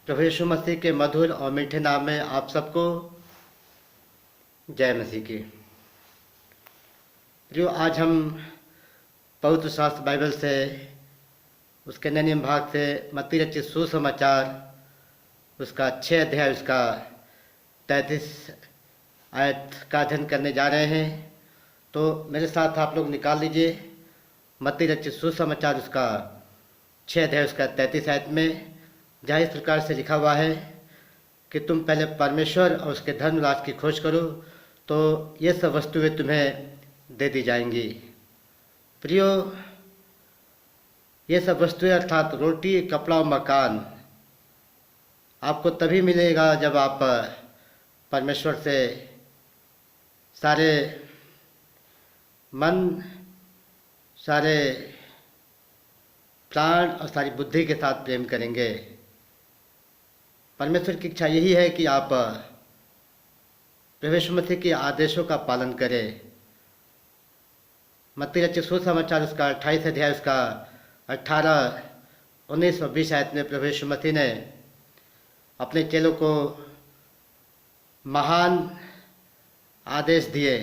प्रभु यीशु मसीह के मधुर और मीठे नाम में आप सबको जय मसीह की। जो आज हम पवित्र शास्त्र बाइबल से उसके नए नियम भाग से मत्ती रचित सुसमाचार उसका 6 अध्याय उसका 33 आयत का अध्ययन करने जा रहे हैं। तो मेरे साथ आप लोग निकाल लीजिए मत्ती रचित सुसमाचार उसका 6 अध्याय उसका 33 आयत में, जहाँ इस प्रकार से लिखा हुआ है कि तुम पहले परमेश्वर और उसके धर्म राज की खोज करो तो ये सब वस्तुएं तुम्हें दे दी जाएंगी। प्रियो, ये सब वस्तुएं अर्थात रोटी, कपड़ा और मकान आपको तभी मिलेगा जब आप परमेश्वर से सारे मन, सारे प्राण और सारी बुद्धि के साथ प्रेम करेंगे। परमेश्वर की इच्छा यही है कि आप प्रभु यीशु मसीह के आदेशों का पालन करें। मत्ती रचित सुसमाचार उसका 28 अध्याय उसका 18, 19 और 20 आयत में प्रभु यीशु मसीह ने अपने चेलों को महान आदेश दिए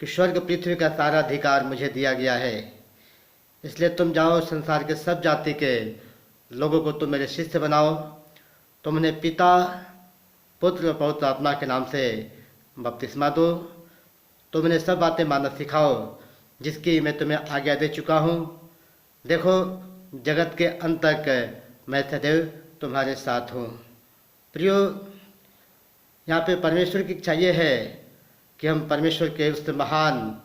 कि स्वर्ग पृथ्वी का सारा अधिकार मुझे दिया गया है, इसलिए तुम जाओ, संसार के सब जाति के लोगों को तुम मेरे शिष्य बनाओ। तुम उन्हें पिता, पुत्र और पवित्र आत्मा के नाम से बपतिस्मा दो। तुम उन्हें सब बातें मानना सिखाओ जिसकी मैं तुम्हें आज्ञा दे चुका हूँ। देखो, जगत के अंत तक मैं सदैव तुम्हारे साथ हूँ। प्रियो, यहाँ पे परमेश्वर की इच्छा ये है कि हम परमेश्वर के उस महान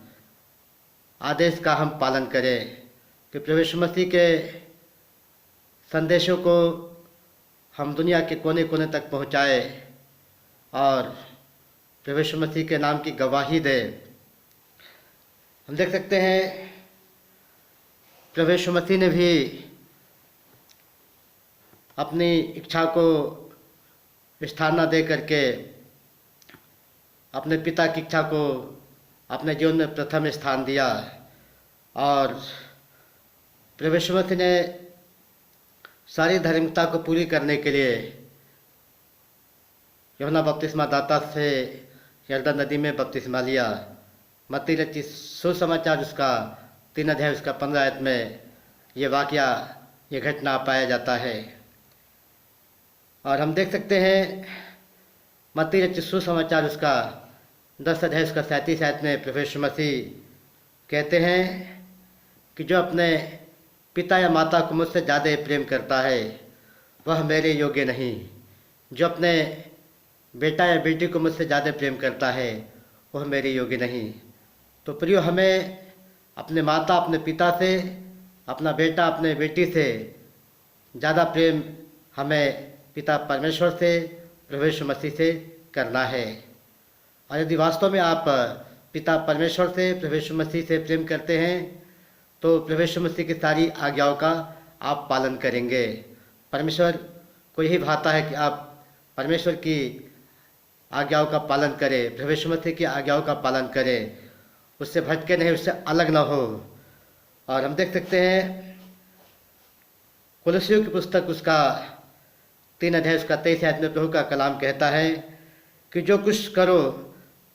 आदेश का हम पालन करें कि प्रभु यीशु मसीह के संदेशों को हम दुनिया के कोने कोने तक पहुँचाए और प्रभु यीशु मसीह के नाम की गवाही दे। हम देख सकते हैं प्रभु यीशु मसीह ने भी अपनी इच्छा को स्थान न दे करके अपने पिता की इच्छा को अपने जीवन में प्रथम स्थान दिया और प्रभु यीशु मसीह ने सारी धार्मिकता को पूरी करने के लिए यूहन्ना बपतिस्मा दाता से यरदन नदी में बपतिस्मा लिया। मत्ती रचित सुसमाचार उसका 3 अध्याय उसका 15 आयत में ये वाकया, ये घटना पाया जाता है। और हम देख सकते हैं मत्ती रचित सुसमाचार उसका 10 अध्याय उसका 37 आयत में प्रभु यीशु मसीह कहते हैं कि जो अपने पिता या माता को मुझसे ज़्यादा प्रेम करता है वह मेरे योग्य नहीं, जो अपने बेटा या बेटी को मुझसे ज़्यादा प्रेम करता है वह मेरे योग्य नहीं। तो प्रियो, हमें अपने माता, अपने पिता से, अपना बेटा, अपने बेटी से ज़्यादा प्रेम हमें पिता परमेश्वर से, प्रभु यीशु मसीह से करना है। और यदि वास्तव में आप पिता परमेश्वर से, प्रभु यीशु मसीह से प्रेम करते हैं तो प्रभु यीशु मसीह की सारी आज्ञाओं का आप पालन करेंगे। परमेश्वर को यही भाता है कि आप परमेश्वर की आज्ञाओं का पालन करें, प्रभु यीशु मसीह की आज्ञाओं का पालन करें, उससे भटके नहीं, उससे अलग ना हो। और हम देख सकते हैं कुलसियों की पुस्तक उसका 3 अध्याय उसका 23 आयत में प्रभु का कलाम कहता है कि जो कुछ करो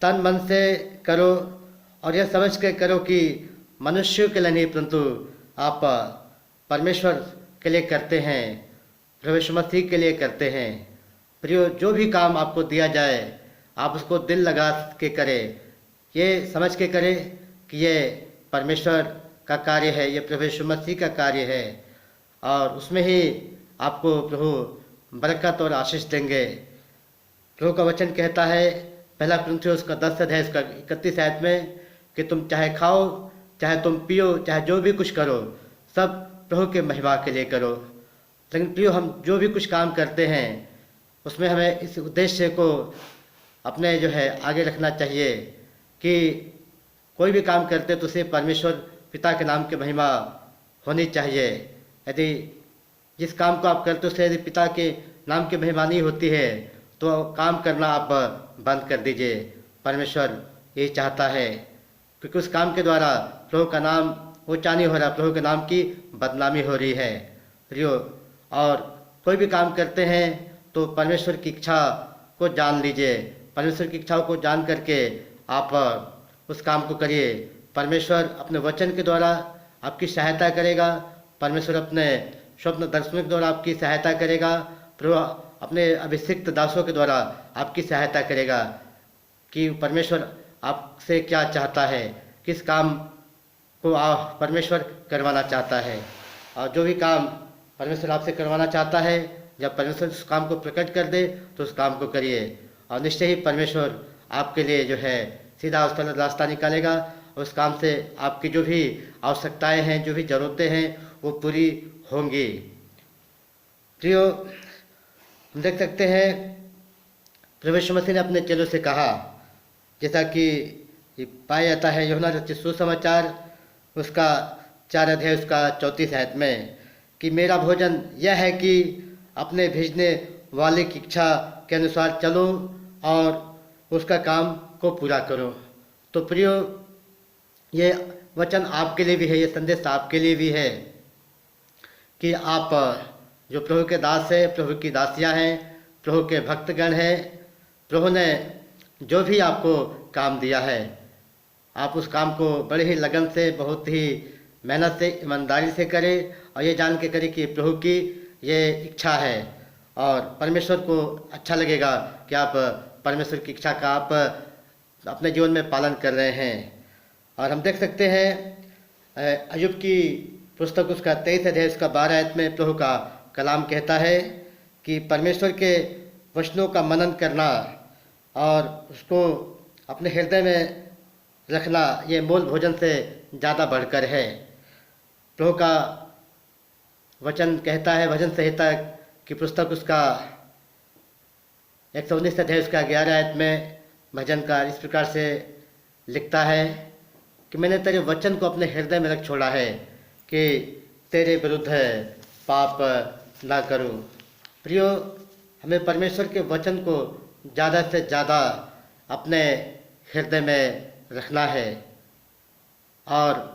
तन मन से करो और यह समझ के करो कि मनुष्यों के लिए नहीं परंतु आप परमेश्वर के लिए करते हैं, प्रभु यीशु मसीह के लिए करते हैं। प्रियो, जो भी काम आपको दिया जाए आप उसको दिल लगा के करें, ये समझ के करें कि ये परमेश्वर का कार्य है, ये प्रभु यीशु मसीह का कार्य है और उसमें ही आपको प्रभु बरकत और आशीष देंगे। प्रभु का वचन कहता है 1 कुरिन्थियों उसका 10 अध्याय उसका 31 आयत में कि तुम चाहे खाओ, चाहे तुम पियो, चाहे जो भी कुछ करो, सब प्रभु के महिमा के लिए करो। लेकिन प्रियो, हम जो भी कुछ काम करते हैं उसमें हमें इस उद्देश्य को अपने आगे रखना चाहिए कि कोई भी काम करते तो उसे परमेश्वर पिता के नाम की महिमा होनी चाहिए। यदि जिस काम को आप करते उससे यदि पिता के नाम की महिमा नहीं होती है तो काम करना आप बंद कर दीजिए। परमेश्वर यही चाहता है, क्योंकि उस काम के द्वारा प्रभु का नाम ऊंचा नहीं हो रहा, प्रभु के नाम की बदनामी हो रही है। प्रियो, और कोई भी काम करते हैं तो परमेश्वर की इच्छा को जान लीजिए। परमेश्वर की इच्छाओं को जान करके आप उस काम को करिए। परमेश्वर अपने वचन के द्वारा आपकी सहायता करेगा। परमेश्वर अपने स्वप्न दर्शनों के द्वारा आपकी सहायता करेगा। प्रभु अपने अभिषिक्त दासों के द्वारा आपकी सहायता करेगा कि परमेश्वर आपसे क्या चाहता है, किस काम को परमेश्वर करवाना चाहता है। और जो भी काम परमेश्वर आपसे करवाना चाहता है, जब परमेश्वर उस काम को प्रकट कर दे तो उस काम को करिए, और निश्चय ही परमेश्वर आपके लिए जो है सीधा उस तरह रास्ता निकालेगा। उस काम से आपकी जो भी आवश्यकताएं हैं, जो भी ज़रूरतें हैं, वो पूरी होंगी। प्रियो, हम देख सकते हैं प्रभु यीशु मसीह ने अपने चेलों से कहा, जैसा कि पाया जाता है यूहन्ना रचित सुसमाचार उसका 4 अध्याय उसका 34 आयत में, कि मेरा भोजन यह है कि अपने भेजने वाले की इच्छा के अनुसार चलो और उसका काम को पूरा करो। तो प्रियो, ये वचन आपके लिए भी है, ये संदेश आपके लिए भी है कि आप जो प्रभु के दास हैं, प्रभु की दासियां हैं, प्रभु के भक्तगण हैं, प्रभु ने जो भी आपको काम दिया है, आप उस काम को बड़े ही लगन से, बहुत ही मेहनत से, ईमानदारी से करें, और ये जान के करें कि प्रभु की ये इच्छा है और परमेश्वर को अच्छा लगेगा कि आप परमेश्वर की इच्छा का आप अपने जीवन में पालन कर रहे हैं। और हम देख सकते हैं अय्यूब की पुस्तक उसका 23 अध्याय उसका 12 आयत में प्रभु का कलाम कहता है कि परमेश्वर के वचनों का मनन करना और उसको अपने हृदय में रखना, ये मूल भोजन से ज़्यादा बढ़कर है। प्रभु का वचन कहता है भजन संहिता की पुस्तक उसका 119 अध्याय उसका 11 आयत में भजनकार इस प्रकार से लिखता है कि मैंने तेरे वचन को अपने हृदय में रख छोड़ा है कि तेरे विरुद्ध पाप ना करूं। प्रियो, हमें परमेश्वर के वचन को ज़्यादा से ज़्यादा अपने हृदय में रखना है और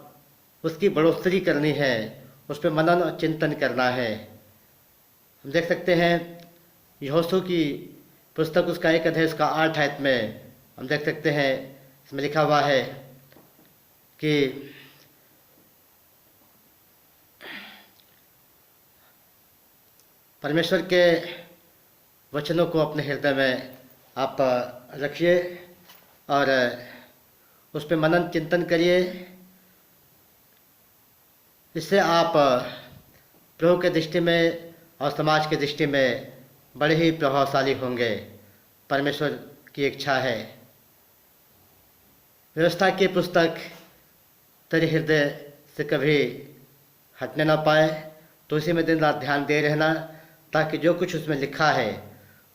उसकी बढ़ोतरी करनी है, उस पर मनन और चिंतन करना है। हम देख सकते हैं यहोशू की पुस्तक उसका 1 अध्याय उसका 8 आयत में हम देख सकते हैं, इसमें लिखा हुआ है कि परमेश्वर के वचनों को अपने हृदय में आप रखिए और उस पर मनन चिंतन करिए। इससे आप प्रभु के दृष्टि में और समाज के दृष्टि में बड़े ही प्रभावशाली होंगे। परमेश्वर की इच्छा है। व्यवस्था की पुस्तक तेरे हृदय से कभी हटने ना पाए, तो उसी में दिन रात ध्यान दे रहना, ताकि जो कुछ उसमें लिखा है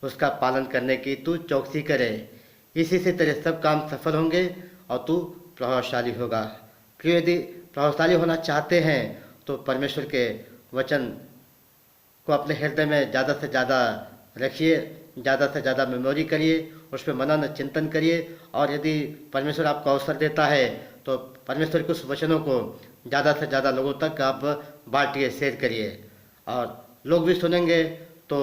उसका पालन करने की तू चौकसी करे। इसी से तेरे सब काम सफल होंगे और तू प्रभावशाली होगा। क्यों, यदि प्रभावशाली होना चाहते हैं तो परमेश्वर के वचन को अपने हृदय में ज़्यादा से ज़्यादा रखिए, ज़्यादा से ज़्यादा मेमोरी करिए, उस पर मनन चिंतन करिए। और यदि परमेश्वर आपको अवसर देता है तो परमेश्वर के उस वचनों को ज़्यादा से ज़्यादा लोगों तक आप बांटिए, शेयर करिए, और लोग भी सुनेंगे तो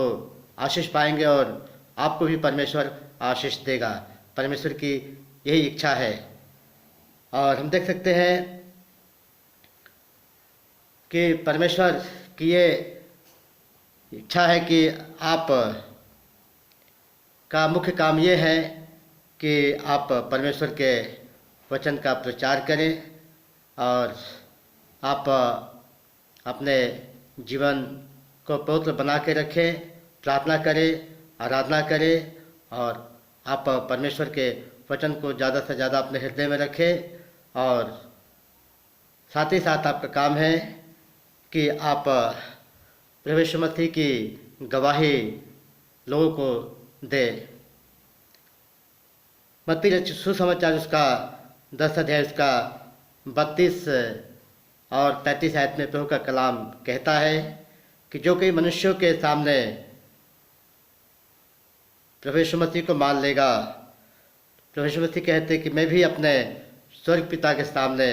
आशीष पाएंगे और आपको भी परमेश्वर आशीष देगा। परमेश्वर की यही इच्छा है। और हम देख सकते हैं कि परमेश्वर की ये इच्छा है कि आप का मुख्य काम ये है कि आप परमेश्वर के वचन का प्रचार करें और आप अपने जीवन को पवित्र बना के रखें, प्रार्थना करें, आराधना करें, और आप परमेश्वर के वचन को ज़्यादा से ज़्यादा अपने हृदय में रखें। और साथ ही साथ आपका काम है कि आप प्रभु यीशु मसीह की गवाही लोगों को दे। मत्ती रचित सुसमाचार उसका 10 अध्याय उसका 32 और 33 आयत में प्रभु का कलाम कहता है कि जो कई मनुष्यों के सामने प्रभु यीशु मसीह को मान लेगा, प्रभु यीशु मसीह कहते कि मैं भी अपने स्वर्ग पिता के सामने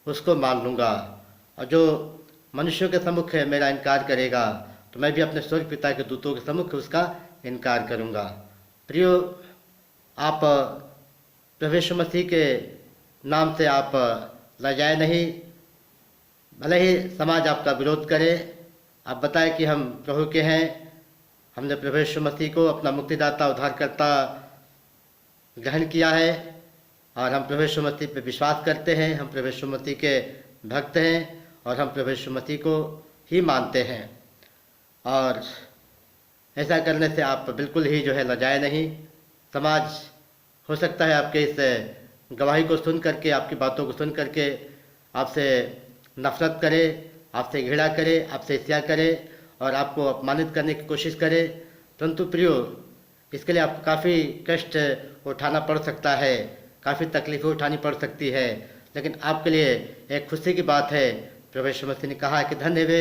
उसको मान लूँगा, और जो मनुष्यों के सम्मुख मेरा इनकार करेगा तो मैं भी अपने स्वर्ग पिता के दूतों के सम्मुख उसका इनकार करूँगा। प्रियो, आप प्रभु यीशु मसीह के नाम से आप लजाए नहीं। भले ही समाज आपका विरोध करे, आप बताएं कि हम प्रभु के हैं, हमने प्रभु यीशु मसीह को अपना मुक्तिदाता उद्धारकर्ता ग्रहण किया है और हम प्रभु यीशु मसीह पर विश्वास करते हैं, हम प्रभु यीशु मसीह के भक्त हैं और हम प्रभु यीशु मसीह को ही मानते हैं। और ऐसा करने से आप बिल्कुल ही जो है लजाए नहीं। समाज हो सकता है आपके इस गवाही को सुन करके, आपकी बातों को सुन करके आपसे नफरत करे, आपसे घृणा करे, आपसे ईर्ष्या करे और आपको अपमानित करने की कोशिश करे। परंतु प्रियो, इसके लिए आपको काफ़ी कष्ट उठाना पड़ सकता है, काफ़ी तकलीफ़ें उठानी पड़ सकती है, लेकिन आपके लिए एक खुशी की बात है। प्रभु यीशु मसीह ने कहा कि धन्य वे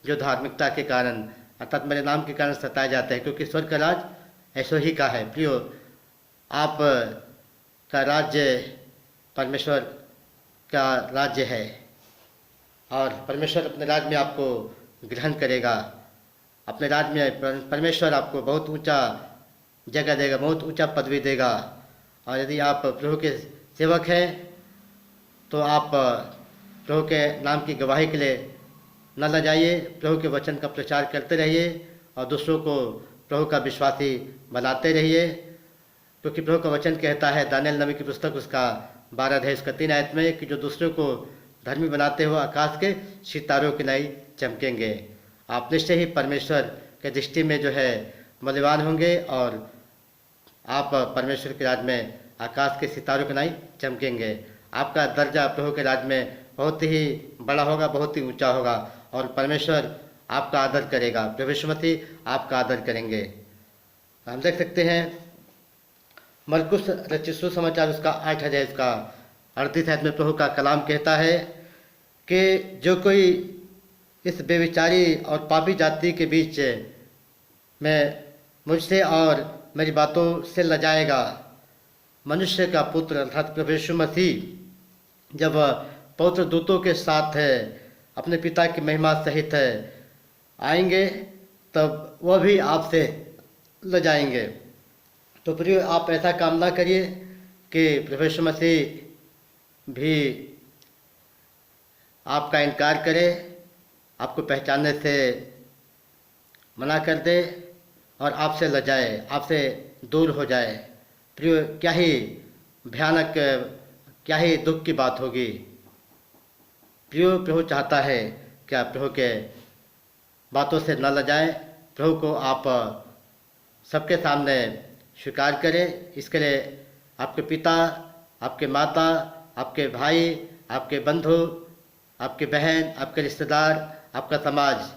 जो धार्मिकता के कारण अर्थात मेरे नाम के कारण सताए जाते हैं, क्योंकि स्वर्ग का राज ऐसो ही का है। प्रियो, आप का राज्य परमेश्वर का राज्य है और परमेश्वर अपने राज्य में आपको ग्रहण करेगा। अपने राज्य में परमेश्वर आपको बहुत ऊंचा जगह देगा, बहुत ऊंचा पदवी देगा। और यदि आप प्रभु के सेवक हैं तो आप प्रभु के नाम की गवाही के लिए न लजाइए, प्रभु के वचन का प्रचार करते रहिए और दूसरों को प्रभु का विश्वासी बनाते रहिए। क्योंकि प्रभु का वचन कहता है दानियल नबी की पुस्तक उसका 12 अध्याय उसका 3 आयत में कि जो दूसरों को धर्मी बनाते हो आकाश के सितारों की नाई चमकेंगे। आप निश्चय ही परमेश्वर के दृष्टि में जो है मूल्यवान होंगे और आप परमेश्वर के राज्य में आकाश के सितारों की नाई चमकेंगे। आपका दर्जा प्रभु के राज्य में बहुत ही बड़ा होगा, बहुत ही ऊंचा होगा और परमेश्वर आपका आदर करेगा, प्रभु यीशु मसीह आपका आदर करेंगे। हम देख सकते हैं मरकुस रचित सुसमाचार उसका 8 अध्याय उसका 38 आयत में प्रभु का कलाम कहता है कि जो कोई इस बेविचारी और पापी जाति के बीच में मुझसे और मेरी बातों से लजाएगा, मनुष्य का पुत्र अर्थात प्रभु यीशु मसीह जब पवित्र दूतों के साथ है अपने पिता की महिमा सहित है आएंगे, तब वह भी आपसे लजाएंगे। तो प्रिय, आप ऐसा काम ना करिए कि प्रभु यीशु मसीह भी आपका इनकार करे, आपको पहचानने से मना कर दे और आपसे लजाए, आपसे दूर हो जाए। प्रिय, क्या ही भयानक, क्या ही दुख की बात होगी। प्रिय, प्रभु चाहता है कि आप प्रभु के बातों से न लजाएं, प्रभु को आप सबके सामने स्वीकार करें। इसके लिए आपके पिता, आपके माता, आपके भाई, आपके बंधु, आपके बहन, आपके रिश्तेदार, आपका समाज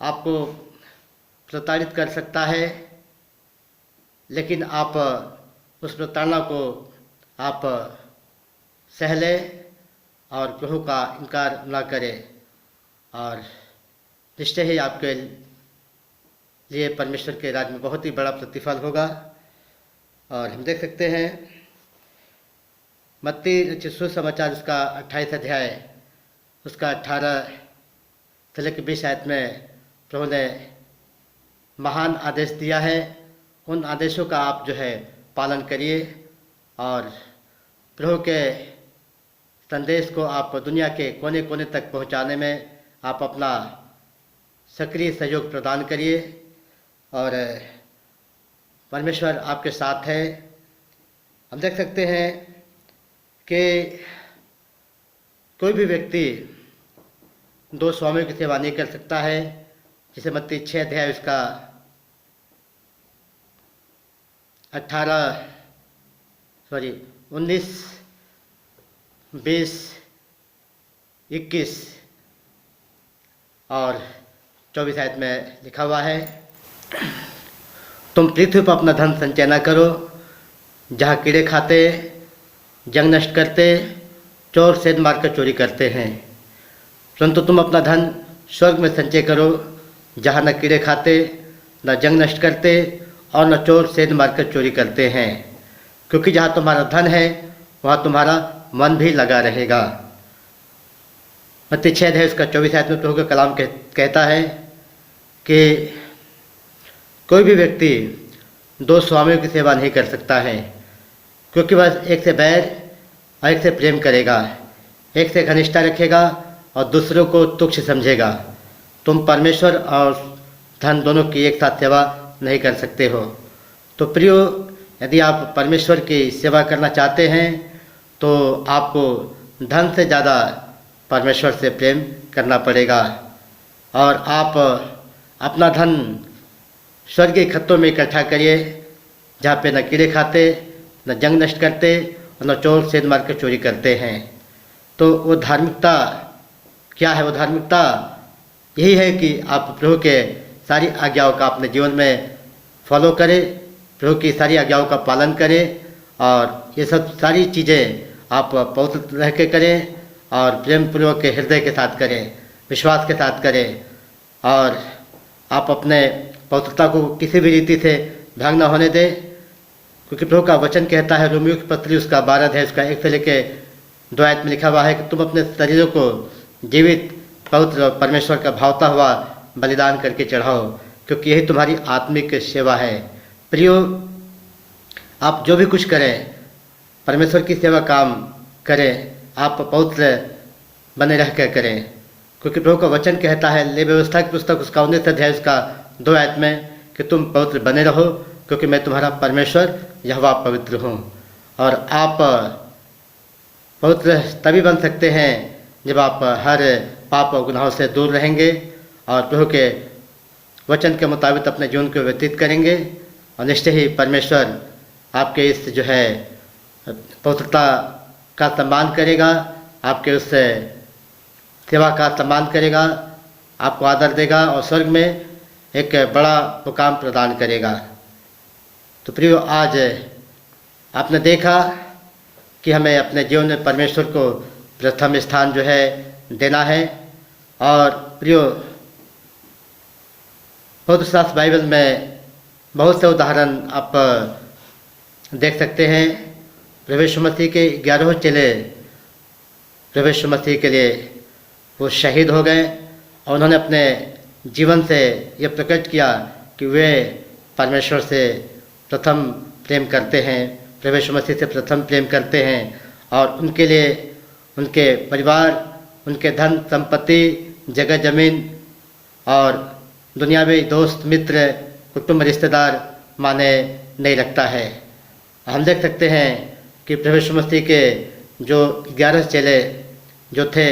आपको प्रताड़ित कर सकता है, लेकिन आप उस प्रताड़ना को आप सह लें और प्रभु का इनकार न करें और निश्चय ही आपके लिए परमेश्वर के राज्य में बहुत ही बड़ा प्रतिफल होगा। और हम देख सकते हैं मत्ती रचित सुसमाचार उसका 28 अध्याय उसका 18 से लेकर 20 आयत में प्रभु ने महान आदेश दिया है। उन आदेशों का आप जो है पालन करिए और प्रभु के संदेश को आप दुनिया के कोने कोने तक पहुंचाने में आप अपना सक्रिय सहयोग प्रदान करिए और परमेश्वर आपके साथ है। हम देख सकते हैं कि कोई भी व्यक्ति 2 स्वामियों की सेवा नहीं कर सकता है, जिसे मत्ती 6 अध्याय उसका 19, 20, 21 और 24 आयत में लिखा हुआ है, तुम पृथ्वी पर अपना धन संचय न करो, जहाँ कीड़े खाते, जंग नष्ट करते, चोर सेंध मारकर चोरी करते हैं, परंतु तुम अपना धन स्वर्ग में संचय करो, जहाँ न कीड़े खाते, न जंग नष्ट करते और न चोर सेंध मारकर चोरी करते हैं, क्योंकि जहाँ तुम्हारा धन है वहाँ तुम्हारा मन भी लगा रहेगा। मत्ती 6 अध्याय उसका 24 आयत में प्रभु का कलाम कहता है कि कोई भी व्यक्ति दो स्वामियों की सेवा नहीं कर सकता है, क्योंकि वह एक से बैर और एक से प्रेम करेगा, एक से घनिष्ठता रखेगा और दूसरों को तुच्छ समझेगा। तुम परमेश्वर और धन दोनों की एक साथ सेवा नहीं कर सकते हो। तो प्रियो, यदि आप परमेश्वर की सेवा करना चाहते हैं तो आपको धन से ज़्यादा परमेश्वर से प्रेम करना पड़ेगा, और आप अपना धन स्वर्गीय खत्तों में इकट्ठा करिए, जहाँ पे न कीड़े खाते, न जंग नष्ट करते और न चोर सेंध मार के चोरी करते हैं। तो वो धार्मिकता क्या है? वो धार्मिकता यही है कि आप प्रभु के सारी आज्ञाओं का अपने जीवन में फॉलो करें, प्रभु की सारी आज्ञाओं का पालन करें, और ये सब सारी चीज़ें आप पवित्र रह के करें और प्रेम पूर्वक के हृदय के साथ करें, विश्वास के साथ करें, और आप अपने पवित्रता को किसी भी रीति से भंग न होने दें, क्योंकि प्रभु का वचन कहता है, रोमियो की पत्री उसका 12 अध्याय उसका 1 से लेकर 2 आयत में लिखा हुआ है कि तुम अपने शरीरों को जीवित, पवित्र और परमेश्वर का भावता हुआ बलिदान करके चढ़ाओ, क्योंकि यही तुम्हारी आत्मिक सेवा है। प्रियो, आप जो भी कुछ करें, परमेश्वर की सेवा काम करें, आप पवित्र बने रह कर करें, क्योंकि प्रभु का वचन कहता है, ले व्यवस्था की पुस्तक उसका 19 अध्याय उसका 2 आयत में कि तुम पवित्र बने रहो, क्योंकि मैं तुम्हारा परमेश्वर यहोवा पवित्र हूँ। और आप पवित्र तभी बन सकते हैं जब आप हर पाप और गुनाहों से दूर रहेंगे और प्रभु के वचन के मुताबिक अपने जीवन को व्यतीत करेंगे, और निश्चय ही परमेश्वर आपके इस जो है पवित्रता का सम्मान करेगा, आपके उस सेवा का सम्मान करेगा, आपको आदर देगा और स्वर्ग में एक बड़ा मुकाम प्रदान करेगा। तो प्रियो, आज आपने देखा कि हमें अपने जीवन में परमेश्वर को प्रथम स्थान जो है देना है। और प्रियो, पवित्र शास्त्र बाइबल में बहुत से उदाहरण आप देख सकते हैं। प्रभु यीशु मसीह के 11 चेले प्रभु यीशु मसीह के लिए वो शहीद हो गए, और उन्होंने अपने जीवन से ये प्रकट किया कि वे परमेश्वर से प्रथम प्रेम करते हैं, प्रभु यीशु मसीह से प्रथम प्रेम करते हैं, और उनके लिए उनके परिवार, उनके धन संपत्ति, जगह जमीन और दुनियावी दोस्त मित्र कुटुंब रिश्तेदार माने नहीं रखता है। हम देख सकते हैं कि प्रभु यीशु मसीह के जो 11 चेले जो थे,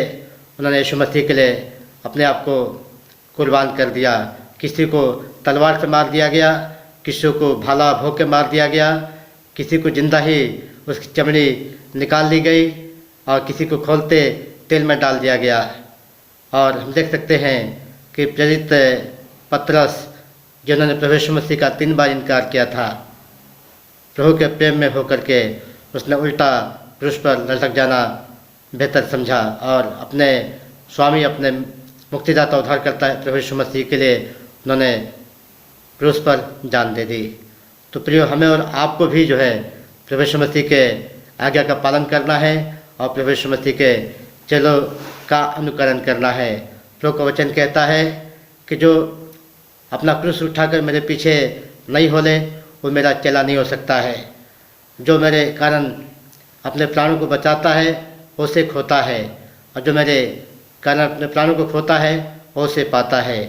उन्होंने यीशु मसीह के लिए अपने आप को कुर्बान कर दिया। किसी को तलवार से मार दिया गया, किसी को भाला भोंक के मार दिया गया, किसी को जिंदा ही उसकी चमड़ी निकाल ली गई, और किसी को खोलते तेल में डाल दिया गया। और हम देख सकते हैं कि प्रेरित पतरस, जिन्होंने प्रभु यीशु मसीह का 3 बार इनकार किया था, प्रभु के प्रेम में होकर के उसने उल्टा क्रूस पर लटक जाना बेहतर समझा, और अपने स्वामी, अपने मुक्तिदाता उद्धारकर्ता प्रभु यीशु मसीह के लिए उन्होंने क्रूस पर जान दे दी। तो प्रियो, हमें और आपको भी जो है प्रभु यीशु मसीह के आज्ञा का पालन करना है और प्रभु यीशु मसीह के चेलों का अनुकरण करना है। प्रभु का वचन कहता है कि जो अपना क्रूस उठाकर मेरे पीछे नहीं होले, वो मेरा चेला नहीं हो सकता है। जो मेरे कारण अपने प्राणों को बचाता है, वो उसे खोता है, और जो मेरे कारण अपने प्राणों को खोता है, वो उसे पाता है।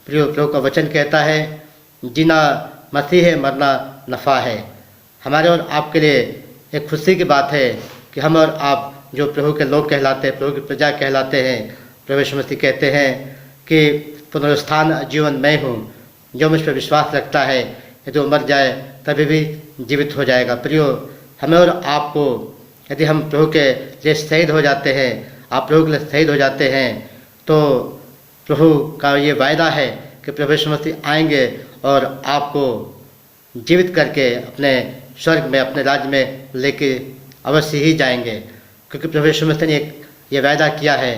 प्रियो, प्रभु का वचन कहता है, जीना मसीह है, मरना नफ़ा है। हमारे और आपके लिए एक खुशी की बात है कि हम और आप जो प्रभु के लोग कहलाते हैं, प्रभु की प्रजा कहलाते हैं, प्रभु यीशु मसीह कहते हैं कि पुनरुत्थान जीवन मैं हूँ, जो मुझ पर विश्वास रखता है यदि वो मर जाए तभी भी जीवित हो जाएगा। प्रियो, हमें और आपको यदि हम प्रभु के लिए शहीद हो जाते हैं, आप प्रभु के लिए शहीद हो जाते हैं, तो प्रभु का ये वायदा है कि प्रभु यीशु मसीह आएंगे और आपको जीवित करके अपने स्वर्ग में, अपने राज्य में लेके अवश्य ही जाएंगे, क्योंकि प्रभु यीशु मसीह ने ये वायदा किया है।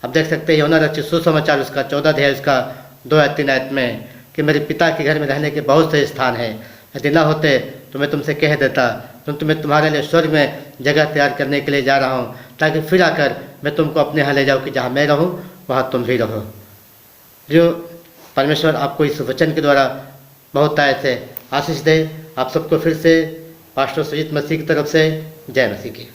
अब देख सकते हैं यूहन्ना रचित सुसमाचार उसका 14 अध्याय उसका 2 या 3 आयत में कि मेरे पिता के घर में रहने के बहुत से स्थान हैं, यदि ना होते तो मैं तुमसे कह देता, तो मैं तुम्हारे लिए स्वर्ग में जगह तैयार करने के लिए जा रहा हूँ, ताकि फिर आकर मैं तुमको अपने यहाँ ले जाऊँ कि जहाँ मैं रहूँ वहाँ तुम भी रहो। जो परमेश्वर आपको इस वचन के द्वारा बहुत ऐसे आशीष दे। आप सबको फिर से पास्टर सुजीत मसीह की तरफ से जय मसीह की।